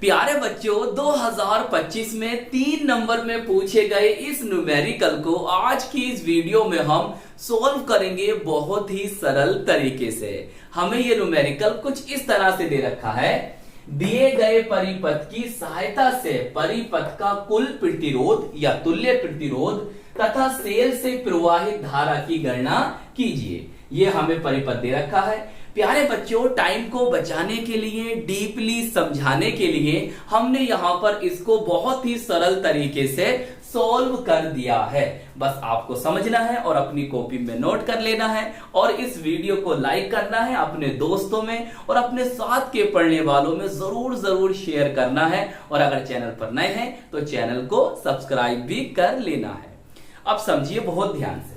प्यारे बच्चों 2025 में 3 नंबर में पूछे गए इस न्यूमेरिकल को आज की इस वीडियो में हम सोल्व करेंगे बहुत ही सरल तरीके से। हमें ये न्यूमेरिकल कुछ इस तरह से दे रखा है, दिए गए परिपथ की सहायता से परिपथ का कुल प्रतिरोध या तुल्य प्रतिरोध तथा सेल से प्रवाहित धारा की गणना कीजिए। ये हमें परिपथ दे रखा है। प्यारे बच्चों, टाइम को बचाने के लिए, डीपली समझाने के लिए हमने यहां पर इसको बहुत ही सरल तरीके से सॉल्व कर दिया है। बस आपको समझना है और अपनी कॉपी में नोट कर लेना है और इस वीडियो को लाइक करना है, अपने दोस्तों में और अपने साथ के पढ़ने वालों में जरूर शेयर करना है। और अगर चैनल पर नए हैं तो चैनल को सब्सक्राइब भी कर लेना है। अब समझिए बहुत ध्यान से।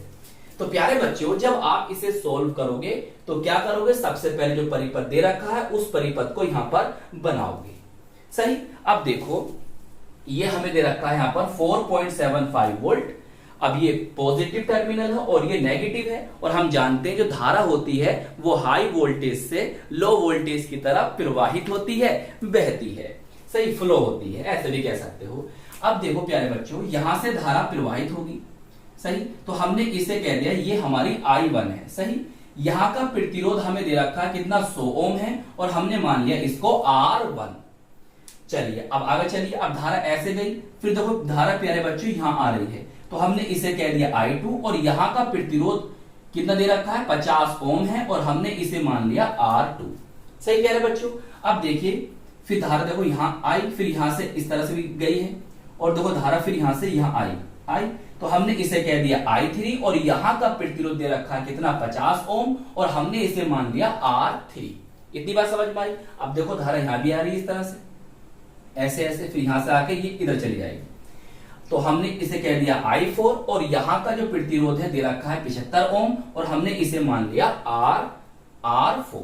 तो प्यारे बच्चों, जब आप इसे सोल्व करोगे तो क्या करोगे, सबसे पहले जो परिपथ दे रखा है उस परिपथ को यहां पर बनाओगे। सही। अब देखो ये हमें दे रखा है यहां पर 4.75 वोल्ट। अब ये पॉजिटिव टर्मिनल है और ये नेगेटिव है और हम जानते हैं जो धारा होती है वो हाई वोल्टेज से लो वोल्टेज की तरफ प्रवाहित होती है, बहती है। सही, फ्लो होती है, ऐसे भी कह सकते हो। अब देखो प्यारे बच्चों, यहां से धारा प्रवाहित होगी। सही, तो हमने इसे कह दिया ये हमारी I1 है। सही, यहां का प्रतिरोध हमें दे रखा है कितना, 100 ओम है और हमने मान लिया इसको R1। चलिए अब आगे चलिए। अब धारा ऐसे गई, फिर देखो धारा प्यारे बच्चों यहां आ रही है तो हमने इसे कह दिया I2 और यहां का प्रतिरोध कितना दे रखा है, 50 ओम है और हमने इसे मान लिया R2। सही कह रहे बच्चों। अब देखिए फिर धारा देखो यहां आई, फिर यहां से इस तरह से भी गई है और देखो धारा फिर यहां से यहां आई, तो हमने इसे कह दिया I3 और यहां का प्रतिरोध दे रखा है कितना, 50 ओम और हमने इसे मान लिया R3। इतनी बात समझ में आई। अब देखो धारा यहां भी आ रही है इस तरह से, ऐसे ऐसे, फिर यहां से आके ये इधर चली जाएगी। तो हमने इसे कह दिया I4 और यहां का जो प्रतिरोध है दे रखा है 75 ओम और हमने इसे मान लिया R4।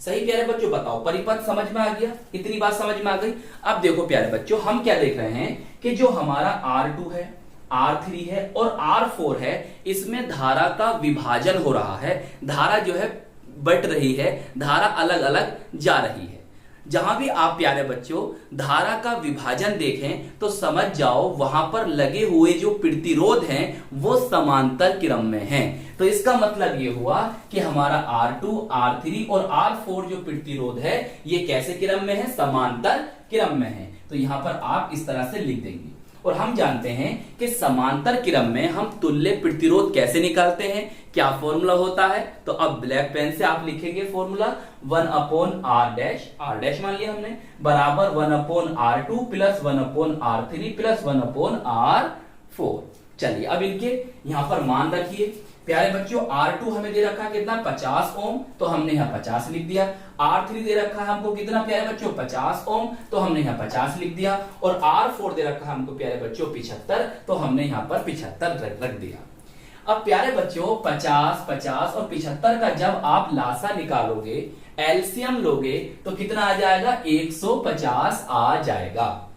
सही कह रहे बच्चों। बताओ परिपथ समझ में आ गया, इतनी बात समझ में आ गई। अब देखो प्यारे बच्चों, हम क्या देख रहे हैं कि जो हमारा R2 है, R3 है और R4 है, इसमें धारा का विभाजन हो रहा है। धारा जो है बट रही है, धारा अलग अलग जा रही है। जहां भी आप प्यारे बच्चों धारा का विभाजन देखें तो समझ जाओ वहां पर लगे हुए जो प्रतिरोध हैं वो समांतर क्रम में हैं। तो इसका मतलब ये हुआ कि हमारा R2, R3 और R4 जो प्रतिरोध है ये कैसे क्रम में है, समांतर क्रम में है। तो यहां पर आप इस तरह से लिख देंगे। और हम जानते हैं कि समांतर क्रम में हम तुल्य प्रतिरोध कैसे निकालते हैं, क्या फॉर्मूला होता है। तो अब ब्लैक पेन से आप लिखेंगे फॉर्मूला 1/r डैश मान लिया हमने, बराबर 1/r2 plus 1/r3 plus 1/r4। चलिए अब इनके यहां पर मान रखिए प्यारे बच्चों। R2 हमें दे रखा है कितना, 50 ओम, तो हमने यहाँ 50 लिख दिया। R3 दे रखा है हमको कितना प्यारे बच्चों, 50 ओम, तो हमने यहाँ 50 लिख दिया। और R4 दे रखा है हमको प्यारे बच्चों 75, तो हमने यहाँ पर 75 रख दिया। अब प्यारे बच्चों 50, 50 और 75 का जब आप लासा निकालोगे, एलसीएम लोगे तो कितना आ जाएगा, 150 आ जाएगा।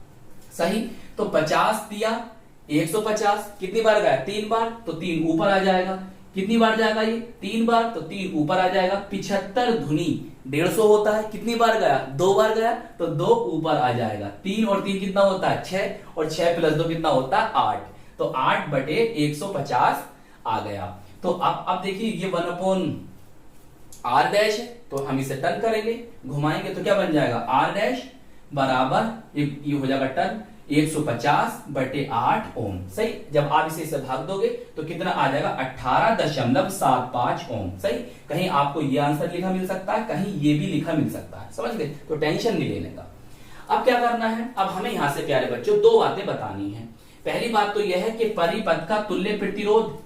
सही, तो 50 दिया, 150 कितनी बार गया, 3 बार, तो 3 ऊपर आ जाएगा। कितनी बार जाएगा ये, 3 बार, तो 3 ऊपर आ जाएगा। 75 धुनी 150 होता है, कितनी बार गया, 2 बार गया, तो 2 ऊपर आ जाएगा। 3 और 3 कितना होता है, 6 और 6 प्लस 2 कितना होता है, 8। तो 8/150 आ गया। तो अब देखिए ये 1/r डैश है, तो हम इसे टर्न करेंगे, घुमाएंगे तो क्या बन जाएगा, r डैश बराबर ये हो जाएगा टर्न 150/8 ओम। सही, जब आप इसे भाग दोगे तो कितना आ जाएगा, 18.75 ओम। सही, कहीं आपको ये आंसर लिखा मिल सकता है, कहीं ये भी लिखा मिल सकता है, समझ गए। तो टेंशन नहीं लेने का। अब क्या करना है, अब हमें यहां से प्यारे बच्चों 2 बातें बतानी है। पहली बात तो यह है कि परिपथ का तुल्य प्रतिरोध,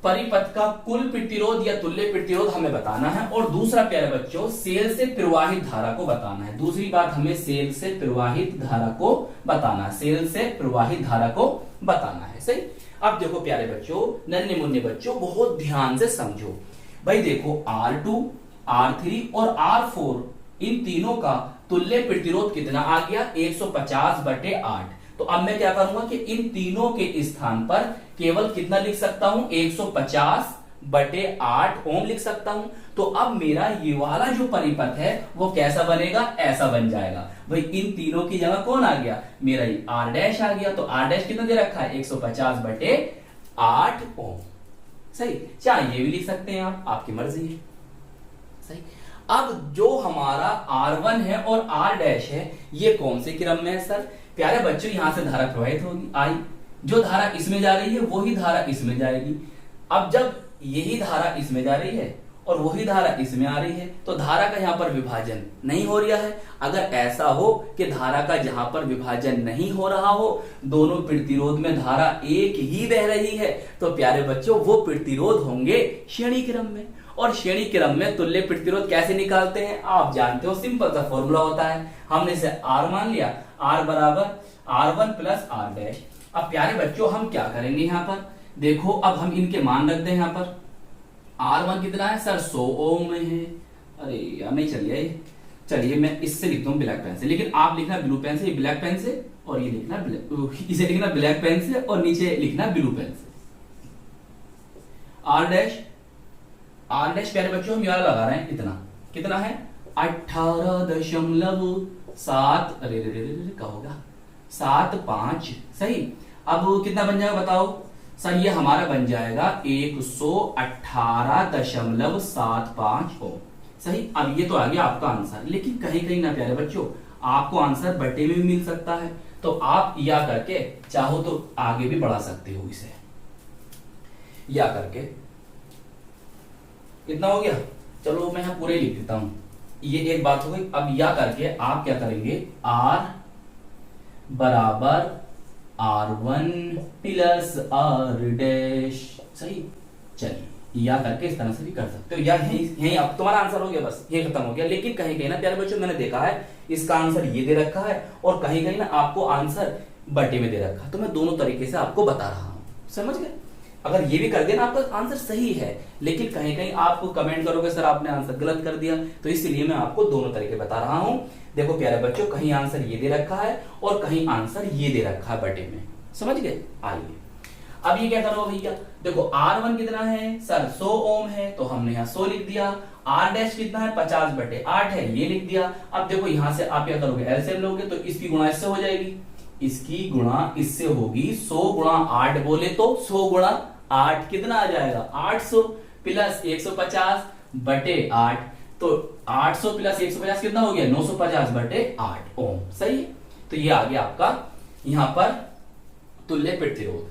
परिपथ का कुल प्रतिरोध या तुल्य प्रतिरोध हमें बताना है। और दूसरा प्यारे बच्चों सेल से प्रवाहित धारा को बताना है। दूसरी बात हमें सेल से प्रवाहित धारा को बताना है, सेल से प्रवाहित धारा को बताना है। सही, अब देखो प्यारे बच्चों, नन्हे मुन्ने बच्चों बहुत ध्यान से समझो। भाई देखो R2, R3 और R4 इन तीनों का तुल्य प्रतिरोध कितना आ गया, 150/8। तो अब मैं क्या करूंगा कि इन तीनों के स्थान पर केवल कितना लिख सकता हूं, 150 बटे 8 ओम लिख सकता हूं। तो अब मेरा ये वाला जो परिपथ है वो कैसा बनेगा, ऐसा बन जाएगा। भाई इन तीनों की जगह कौन आ गया, मेरा ये आर डैश आ गया। तो आर डैश कितना दे रखा है, 150 बटे 8 ओम। सही, चाहे ये भी लिख सकते हैं आप, आपकी मर्जी है। सही, अब जो हमारा R1 है और R डैश है ये कौन से क्रम में है सर, प्यारे बच्चों यहां से धारा प्रवाहित होगी आई, जो धारा इसमें जा रही है वही धारा इसमें जाएगी। अब जब यही धारा इसमें जा रही है और वही धारा इसमें आ रही है तो धारा का यहां पर विभाजन नहीं हो रहा है। अगर ऐसा हो कि धारा का जहां पर विभाजन नहीं हो रहा हो, दोनों प्रतिरोध में धारा एक ही बह रही है, तो प्यारे बच्चों वो प्रतिरोध होंगे श्रेणी क्रम में। और श्रेणी क्रम में तुल्य प्रतिरोध कैसे निकालते हैं आप जानते हो, सिंपल सा फॉर्मूला होता है। हमने इसे R मान लिया, R बराबर R1 प्लस R डैश। अब प्यारे बच्चों हम क्या करेंगे यहाँ पर, देखो अब हम इनके मान रख दें। यहाँ पर R1 कितना है सर, 100 ओम में है। अरे यार नहीं चलिए मैं इससे लिखता हूँ ब्लैक पेन से, लेकिन आप लिखना ब्लू पेन से, ब्लैक पेन से, और ये लिखना इसे लिखना ब्लैक पेन से और नीचे लिखना ब्लू पेन से। R डैश प्यारे बच्चों हम यहाँ लगा रहे हैं, कितना है 18.7, अरे क्या होगा 75। सही, अब कितना बन जाएगा बताओ सर, ये हमारा बन जाएगा 118.75 ओम। सही, अब ये तो आ गया आपका आंसर, लेकिन कहीं कहीं ना प्यारे बच्चों आपको आंसर बटे में भी मिल सकता है, तो आप या करके चाहो तो आगे भी बढ़ा सकते हो इसे, या करके इतना हो गया। चलो मैं यहां पूरे लिख देता हूं, ये एक बात हो गई। अब या करके आप क्या करेंगे, R बराबर R1 प्लस R डैश। सही, चलिए या करके इस तरह से भी कर सकते हो, या यही अब तुम्हारा आंसर हो गया, बस ये खत्म हो गया। लेकिन कहीं कहीं ना प्यारे बच्चों मैंने देखा है इसका आंसर ये दे रखा है और कहीं कहीं ना आपको आंसर बटे में दे रखा है, तो मैं दोनों तरीके से आपको बता रहा हूं, समझ गए। अगर ये भी कर देना आपका आंसर सही है, लेकिन कहीं कहीं आप कमेंट करोगे सर आपने आंसर गलत कर दिया, तो इसलिए मैं आपको दोनों तरीके बता रहा हूं। देखो प्यारे बच्चों कहीं आंसर ये दे रखा है और कहीं आंसर ये दे रखा है बटे में, समझ गए। आइए अब ये क्या करो भैया, देखो R1 कितना है सर 100 ओम है, तो हमने यहाँ 100 लिख दिया। R डैश कितना है 50 बटे 8 है, ये लिख दिया। अब देखो यहां से आप क्या करोगे, एलसीएम लोगे तो इसकी गुणा इससे हो जाएगी, इसकी गुणा इससे होगी। 100 गुणा 8 बोले तो 100 गुणा 8 कितना आ जाएगा 800 प्लस 150 बटे 8, तो 800 प्लस 150 कितना हो गया 950 बटे 8 ओम। सही है, तो ये आ गया आपका यहां पर तुल्य प्रतिरोध।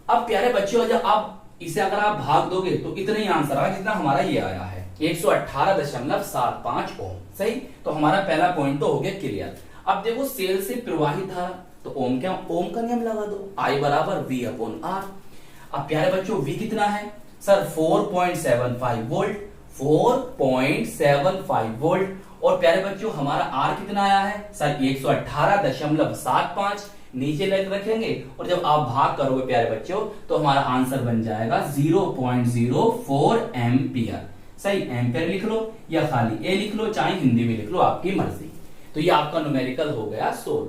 अब प्यारे बच्चों जब आप इसे अगर आप भाग दोगे तो इतना ही आंसर आया जितना हमारा ये आया है 118.75 ओम। सही, तो हमारा पहला पॉइंट तो हो गया क्लियर। अब देखो सेल से प्रवाहित धारा, तो ओम क्या, ओम का नियम लगा दो, I बराबर V अपॉन R। अब प्यारे बच्चों V कितना है सर 4.75 वोल्ट, 4.75 वोल्ट। और प्यारे बच्चों हमारा R कितना आया है सर 118.75, नीचे लेकर रखेंगे और जब आप भाग करोगे प्यारे बच्चों तो हमारा आंसर बन जाएगा 0.04 एम्पियर। सही, एम्पियर लिख लो या खाली ए लिख लो, चाहे हिंदी में लिख लो, आपकी मर्जी। तो ये आपका न्यूमेरिकल हो गया 16।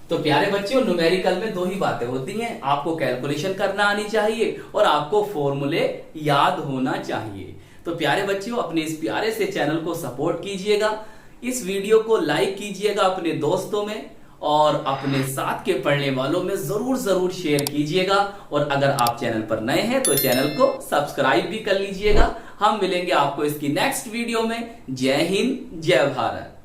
तो प्यारे बच्चों न्यूमेरिकल में दो ही बातें होती हैं, आपको कैलकुलेशन करना आनी चाहिए और आपको फॉर्मूले याद होना चाहिए। तो प्यारे बच्चों अपने इस प्यारे से चैनल को सपोर्ट कीजिएगा, इस वीडियो को लाइक कीजिएगा अपने दोस्तों में और अपने साथ के पढ़ने वालों में जरूर शेयर कीजिएगा। और अगर आप चैनल पर नए हैं तो चैनल को सब्सक्राइब भी कर लीजिएगा। हम मिलेंगे आपको इसकी नेक्स्ट वीडियो में। जय हिंद, जय भारत।